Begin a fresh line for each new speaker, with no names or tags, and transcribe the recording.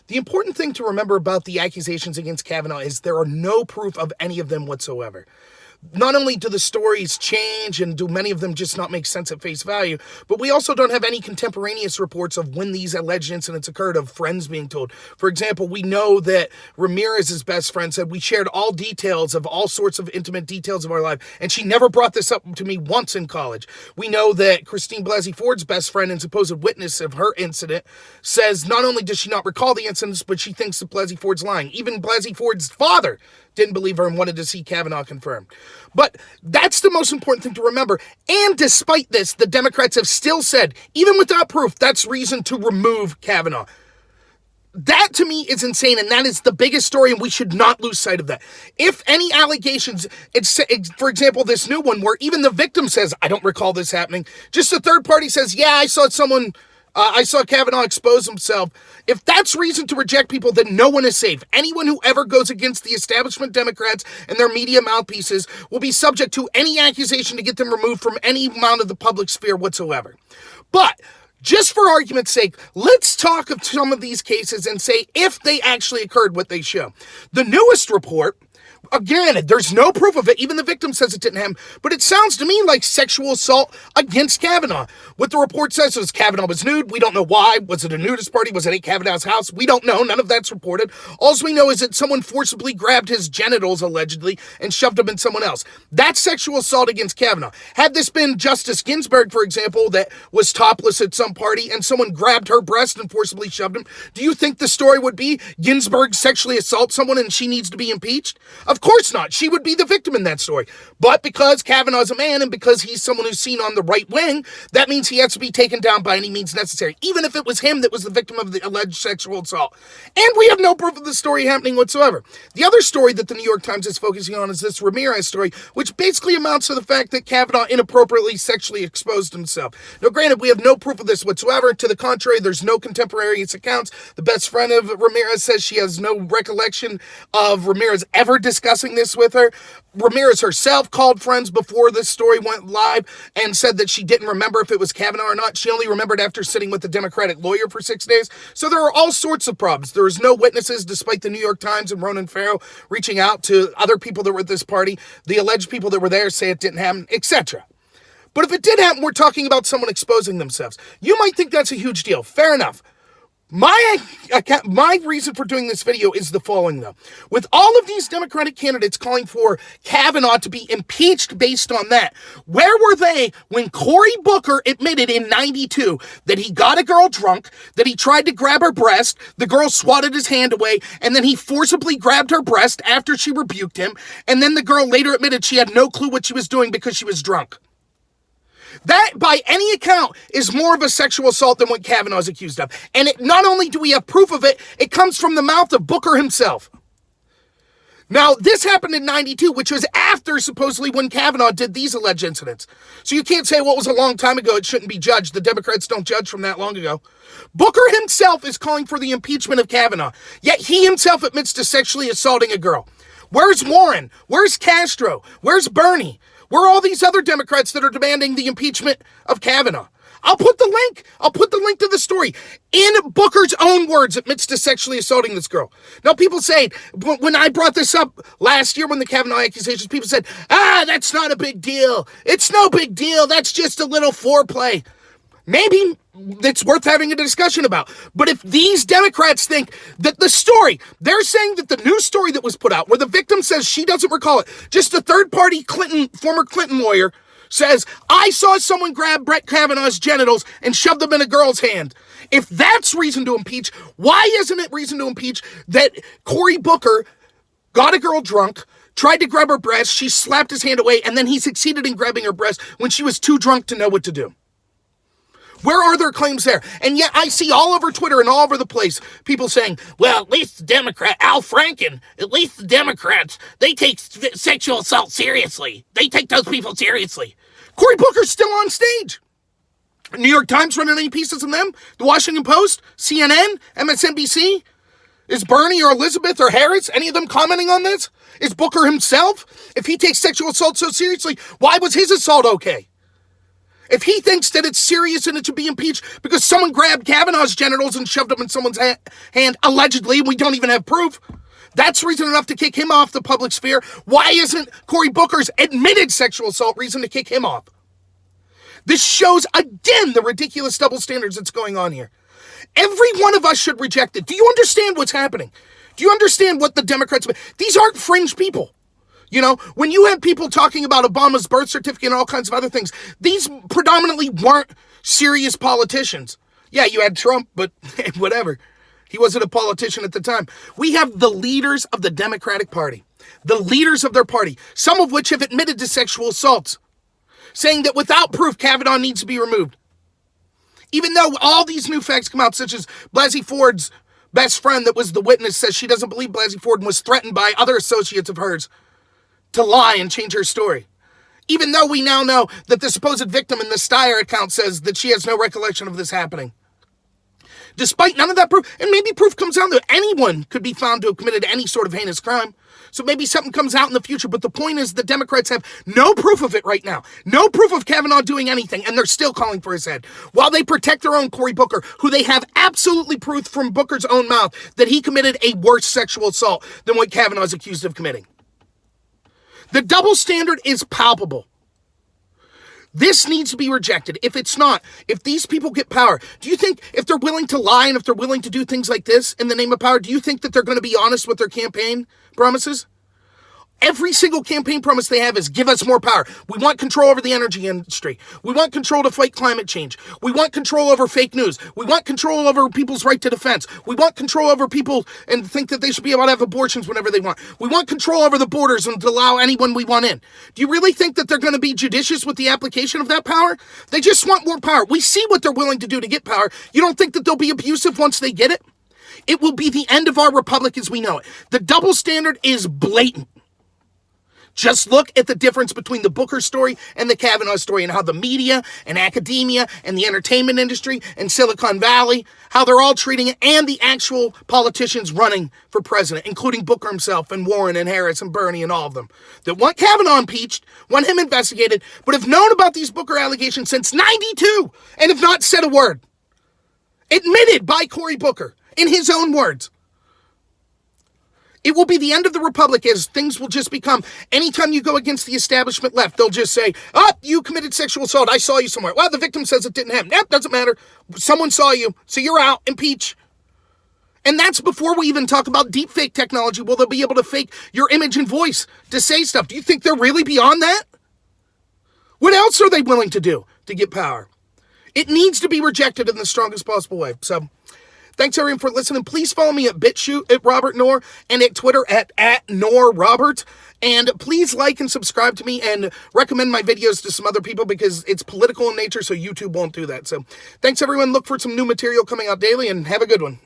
The important thing to remember about the accusations against Kavanaugh is there are no proof of any of them whatsoever. Not only do the stories change and do many of them just not make sense at face value, but we also don't have any contemporaneous reports of when these alleged incidents occurred, of friends being told. For example, we know that Ramirez's best friend said we shared all details of all sorts of intimate details of our life, and she never brought this up to me once in college. We know that Christine Blasey Ford's best friend and supposed witness of her incident says not only does she not recall the incidents, but she thinks that Blasey Ford's lying. Even Blasey Ford's father didn't believe her and wanted to see Kavanaugh confirmed. But that's the most important thing to remember. And despite this, the Democrats have still said, even without proof, that's reason to remove Kavanaugh. That, to me, is insane, and that is the biggest story, and we should not lose sight of that. If any allegations, for example, this new one, where even the victim says, I don't recall this happening, just a third party says, yeah, I saw Kavanaugh expose himself. If that's reason to reject people, then no one is safe. Anyone who ever goes against the establishment Democrats and their media mouthpieces will be subject to any accusation to get them removed from any amount of the public sphere whatsoever. But just for argument's sake, let's talk of some of these cases and say if they actually occurred, what they show. The newest report, again, there's no proof of it. Even the victim says it didn't happen. But it sounds to me like sexual assault against Kavanaugh. What the report says is Kavanaugh was nude. We don't know why. Was it a nudist party? Was it at Kavanaugh's house? We don't know. None of that's reported. All we know is that someone forcibly grabbed his genitals, allegedly, and shoved them in someone else. That's sexual assault against Kavanaugh. Had this been Justice Ginsburg, for example, that was topless at some party and someone grabbed her breast and forcibly shoved him, do you think the story would be Ginsburg sexually assaults someone and she needs to be impeached? Of course not. She would be the victim in that story. But because Kavanaugh's a man and because he's someone who's seen on the right wing, that means he has to be taken down by any means necessary, even if it was him that was the victim of the alleged sexual assault. And we have no proof of the story happening whatsoever. The other story that the New York Times is focusing on is this Ramirez story, which basically amounts to the fact that Kavanaugh inappropriately sexually exposed himself. Now, granted, we have no proof of this whatsoever. To the contrary, there's no contemporaneous accounts. The best friend of Ramirez says she has no recollection of Ramirez ever discussing this with her. Ramirez herself called friends before this story went live and said that she didn't remember if it was Kavanaugh or not. She only remembered after sitting with the Democratic lawyer for 6 days. So there are all sorts of problems. There is no witnesses, despite the New York Times and Ronan Farrow reaching out to other people that were at this party. The alleged people that were there say it didn't happen, etc. But if it did happen, we're talking about someone exposing themselves. You might think that's a huge deal. Fair enough. My reason for doing this video is the following, though. With all of these Democratic candidates calling for Kavanaugh to be impeached based on that, where were they when Cory Booker admitted in 92 that he got a girl drunk, that he tried to grab her breast, the girl swatted his hand away, and then he forcibly grabbed her breast after she rebuked him, and then the girl later admitted she had no clue what she was doing because she was drunk? That, by any account, is more of a sexual assault than what Kavanaugh is accused of. And not only do we have proof of it, it comes from the mouth of Booker himself. Now, this happened in 92, which was after, supposedly, when Kavanaugh did these alleged incidents. So you can't say, well, it was a long time ago, it shouldn't be judged. The Democrats don't judge from that long ago. Booker himself is calling for the impeachment of Kavanaugh, yet he himself admits to sexually assaulting a girl. Where's Warren? Where's Castro? Where's Bernie? Where are all these other Democrats that are demanding the impeachment of Kavanaugh? I'll put the link to the story. In Booker's own words, admits to sexually assaulting this girl. Now, people say, when I brought this up last year when the Kavanaugh accusations, people said, that's not a big deal. It's no big deal. That's just a little foreplay. Maybe it's worth having a discussion about. But if these Democrats think that the story, they're saying that the new story that was put out, where the victim says she doesn't recall it, just a third-party former Clinton lawyer says, I saw someone grab Brett Kavanaugh's genitals and shove them in a girl's hand. If that's reason to impeach, why isn't it reason to impeach that Cory Booker got a girl drunk, tried to grab her breast, she slapped his hand away, and then he succeeded in grabbing her breast when she was too drunk to know what to do? Where are their claims there? And yet I see all over Twitter and all over the place people saying, well, at least the Democrat, Al Franken, at least the Democrats, they take sexual assault seriously. They take those people seriously. Cory Booker's still on stage. New York Times running any pieces on them? The Washington Post? CNN? MSNBC? Is Bernie or Elizabeth or Harris, any of them commenting on this? Is Booker himself? If he takes sexual assault so seriously, why was his assault okay? If he thinks that it's serious and it should be impeached because someone grabbed Kavanaugh's genitals and shoved them in someone's hand, allegedly, and we don't even have proof, that's reason enough to kick him off the public sphere. Why isn't Cory Booker's admitted sexual assault reason to kick him off? This shows, again, the ridiculous double standards that's going on here. Every one of us should reject it. Do you understand what's happening? Do you understand what the Democrats... These aren't fringe people. You know, when you have people talking about Obama's birth certificate and all kinds of other things, these predominantly weren't serious politicians. Yeah, you had Trump, but whatever. He wasn't a politician at the time. We have the leaders of the Democratic Party, the leaders of their party, some of which have admitted to sexual assaults, saying that without proof, Kavanaugh needs to be removed. Even though all these new facts come out, such as Blasey Ford's best friend that was the witness says she doesn't believe Blasey Ford was threatened by other associates of hers to lie and change her story. Even though we now know that the supposed victim in the Steyer account says that she has no recollection of this happening. Despite none of that proof, and maybe proof comes out that anyone could be found to have committed any sort of heinous crime. So maybe something comes out in the future, but the point is the Democrats have no proof of it right now. No proof of Kavanaugh doing anything, and they're still calling for his head. While they protect their own Cory Booker, who they have absolutely proof from Booker's own mouth that he committed a worse sexual assault than what Kavanaugh is accused of committing. The double standard is palpable. This needs to be rejected. If it's not, if these people get power, do you think if they're willing to lie and if they're willing to do things like this in the name of power, do you think that they're going to be honest with their campaign promises? Every single campaign promise they have is give us more power. We want control over the energy industry. We want control to fight climate change. We want control over fake news. We want control over people's right to defense. We want control over people and think that they should be able to have abortions whenever they want. We want control over the borders and to allow anyone we want in. Do you really think that they're going to be judicious with the application of that power? They just want more power. We see what they're willing to do to get power. You don't think that they'll be abusive once they get it? It will be the end of our republic as we know it. The double standard is blatant. Just look at the difference between the Booker story and the Kavanaugh story and how the media and academia and the entertainment industry and Silicon Valley, how they're all treating it, and the actual politicians running for president, including Booker himself and Warren and Harris and Bernie and all of them, that want Kavanaugh impeached, want him investigated, but have known about these Booker allegations since '92 and have not said a word. Admitted by Cory Booker in his own words. It will be the end of the republic as things will just become, anytime you go against the establishment left, they'll just say, oh, you committed sexual assault. I saw you somewhere. Well, the victim says it didn't happen. Nope, doesn't matter. Someone saw you, so you're out. Impeach. And that's before we even talk about deep fake technology. Will they be able to fake your image and voice to say stuff? Do you think they're really beyond that? What else are they willing to do to get power? It needs to be rejected in the strongest possible way. So thanks, everyone, for listening. Please follow me at BitChute at Robert Noor and at Twitter at @NoorRobert. And please like and subscribe to me and recommend my videos to some other people because it's political in nature, so YouTube won't do that. So thanks, everyone. Look for some new material coming out daily and have a good one.